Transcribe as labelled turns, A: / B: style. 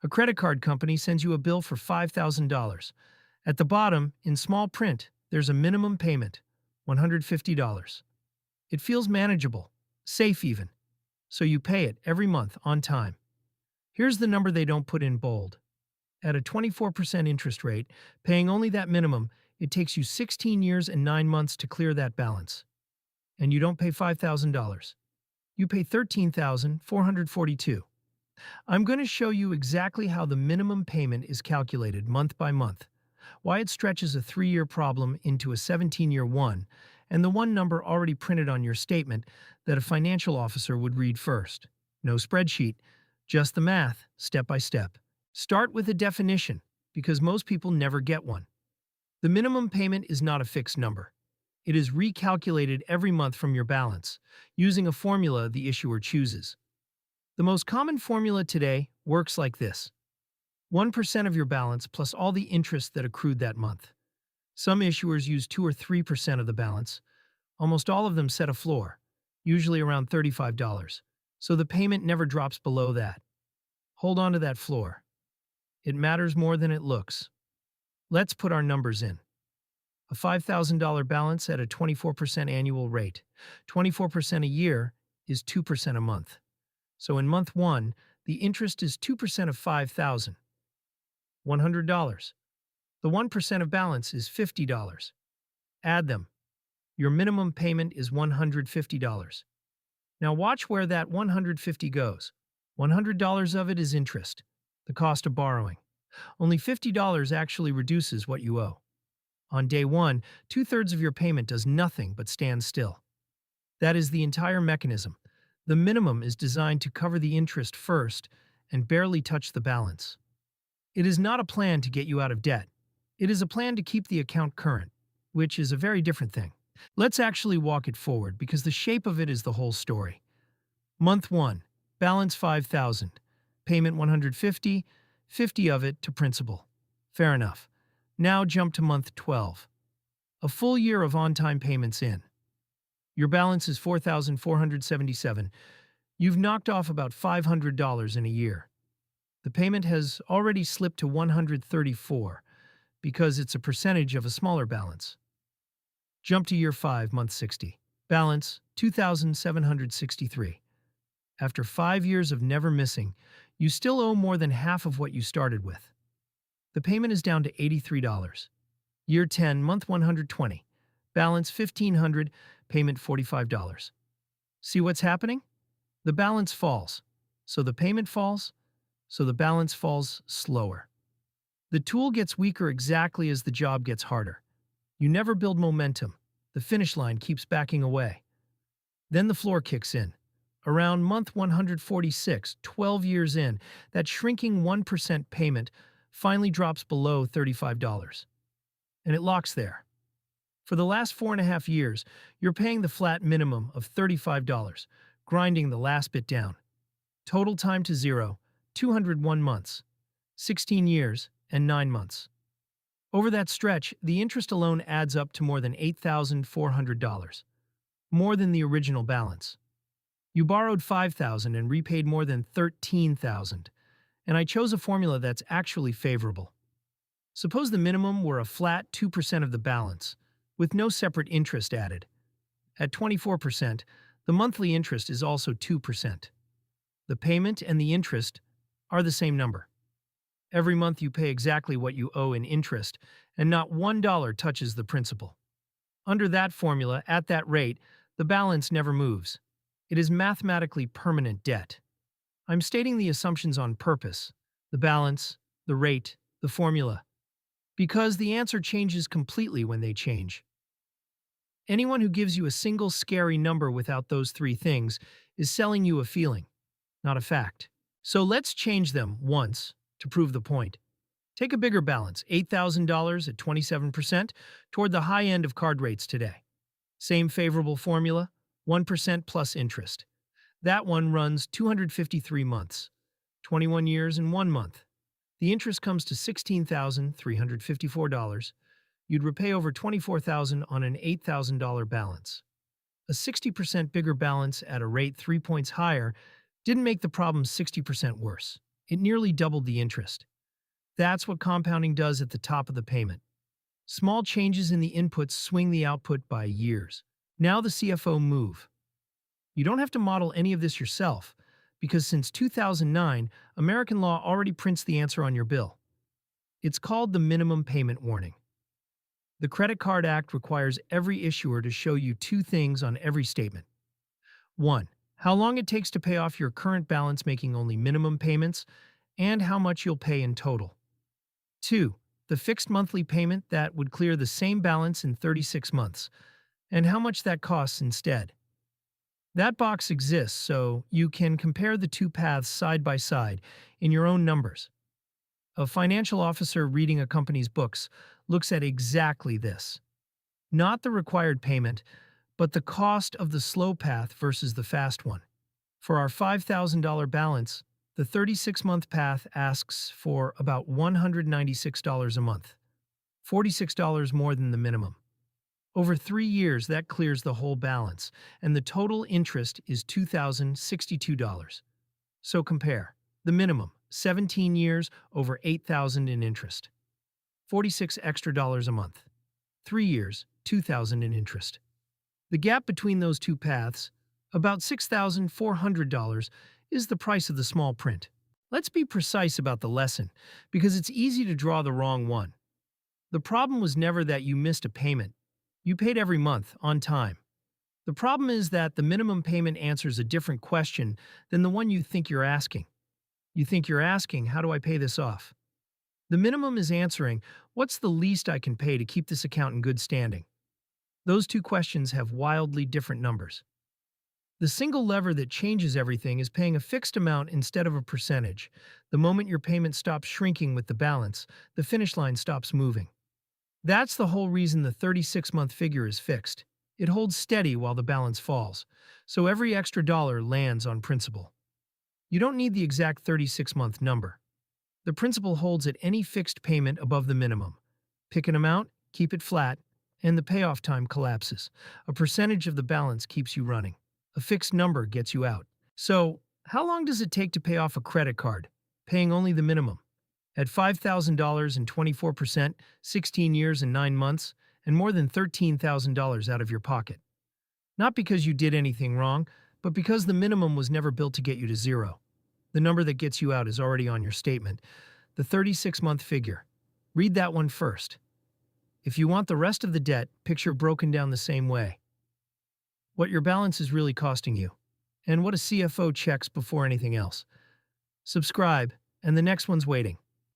A: A credit card company sends you a bill for $5,000. At the bottom, in small print, there's a minimum payment, $150. It feels manageable, safe even, so you pay it every month on time. Here's the number they don't put in bold. At a 24% interest rate, paying only that minimum, it takes you 16 years and 9 months to clear that balance. And you don't pay $5,000. You pay $13,442. I'm going to show you exactly how the minimum payment is calculated month by month, why it stretches a 3-year problem into a 17-year one, and the one number already printed on your statement that a financial officer would read first. No spreadsheet, just the math, step by step. Start with a definition, because most people never get one. The minimum payment is not a fixed number. It is recalculated every month from your balance, using a formula the issuer chooses. The most common formula today works like this: 1% of your balance plus all the interest that accrued that month. Some issuers use 2 or 3% of the balance. Almost all of them set a floor, usually around $35, so the payment never drops below that. Hold on to that floor. It matters more than it looks. Let's put our numbers in. A $5,000 balance at a 24% annual rate. 24% a year is 2% a month. So in month 1, the interest is 2% of $5,000, $100. The 1% of balance is $50. Add them. Your minimum payment is $150. Now watch where that $150 goes. $100 of it is interest, the cost of borrowing. Only $50 actually reduces what you owe. On day 1, 2/3 of your payment does nothing but stand still. That is the entire mechanism. The minimum is designed to cover the interest first and barely touch the balance. It is not a plan to get you out of debt. It is a plan to keep the account current, which is a very different thing. Let's actually walk it forward because the shape of it is the whole story. Month 1, balance $5,000, payment $150, $50 of it to principal. Fair enough. Now jump to month 12. A full year of on-time payments in. Your balance is $4,477. You've knocked off about $500 in a year. The payment has already slipped to $134 because it's a percentage of a smaller balance. Jump to year 5, month 60. Balance, $2,763. After 5 years of never missing, you still owe more than half of what you started with. The payment is down to $83. Year 10, month 120. Balance, $1,500, payment $45. See what's happening? The balance falls, so the payment falls, so the balance falls slower. The tool gets weaker exactly as the job gets harder. You never build momentum. The finish line keeps backing away. Then the floor kicks in. Around month 146, 12 years in, that shrinking 1% payment finally drops below $35. And it locks there. For the last 4.5 years, you're paying the flat minimum of $35, grinding the last bit down. Total time to zero, 201 months, 16 years and 9 months. Over that stretch, the interest alone adds up to more than $8,400, more than the original balance. You borrowed $5,000 and repaid more than $13,000, and I chose a formula that's actually favorable. Suppose the minimum were a flat 2% of the balance, with no separate interest added. At 24%, the monthly interest is also 2%. The payment and the interest are the same number. Every month you pay exactly what you owe in interest, and not $1 touches the principal. Under that formula, at that rate, the balance never moves. It is mathematically permanent debt. I'm stating the assumptions on purpose: the balance, the rate, the formula, because the answer changes completely when they change. Anyone who gives you a single scary number without those 3 things is selling you a feeling, not a fact. So let's change them once to prove the point. Take a bigger balance, $8,000 at 27%, toward the high end of card rates today. Same favorable formula, 1% plus interest. That one runs 253 months, 21 years and 1 month. The interest comes to $16,354. You'd repay over $24,000 on an $8,000 balance. A 60% bigger balance at a rate 3 points higher didn't make the problem 60% worse. It nearly doubled the interest. That's what compounding does at the top of the payment. Small changes in the inputs swing the output by years. Now the CFO move. You don't have to model any of this yourself, because since 2009, American law already prints the answer on your bill. It's called the minimum payment warning. The Credit Card Act requires every issuer to show you two things on every statement. 1. How long it takes to pay off your current balance making only minimum payments, and how much you'll pay in total. 2. The fixed monthly payment that would clear the same balance in 36 months, and how much that costs instead. That box exists so you can compare the two paths side by side in your own numbers. A financial officer reading a company's books looks at exactly this. Not the required payment, but the cost of the slow path versus the fast one. For our $5,000 balance, the 36-month path asks for about $196 a month, $46 more than the minimum. Over 3 years, that clears the whole balance, and the total interest is $2,062. So compare. The minimum, 17 years, over $8,000 in interest. 46 extra dollars a month. 3 years, $2,000 in interest. The gap between those two paths, about $6,400, is the price of the small print. Let's be precise about the lesson, because it's easy to draw the wrong one. The problem was never that you missed a payment. You paid every month, on time. The problem is that the minimum payment answers a different question than the one you think you're asking. You think you're asking, how do I pay this off? The minimum is answering, what's the least I can pay to keep this account in good standing? Those two questions have wildly different numbers. The single lever that changes everything is paying a fixed amount instead of a percentage. The moment your payment stops shrinking with the balance, the finish line stops moving. That's the whole reason the 36-month figure is fixed. It holds steady while the balance falls, so every extra dollar lands on principal. You don't need the exact 36-month number. The principal holds at any fixed payment above the minimum. Pick an amount, keep it flat, and the payoff time collapses. A percentage of the balance keeps you running. A fixed number gets you out. So, how long does it take to pay off a credit card, paying only the minimum? At $5,000 and 24%, 16 years and 9 months, and more than $13,000 out of your pocket. Not because you did anything wrong, but because the minimum was never built to get you to zero. The number that gets you out is already on your statement, the 36-month figure. Read that one first. If you want the rest of the debt, picture broken down the same way. What your balance is really costing you, and what a CFO checks before anything else. Subscribe, and the next one's waiting.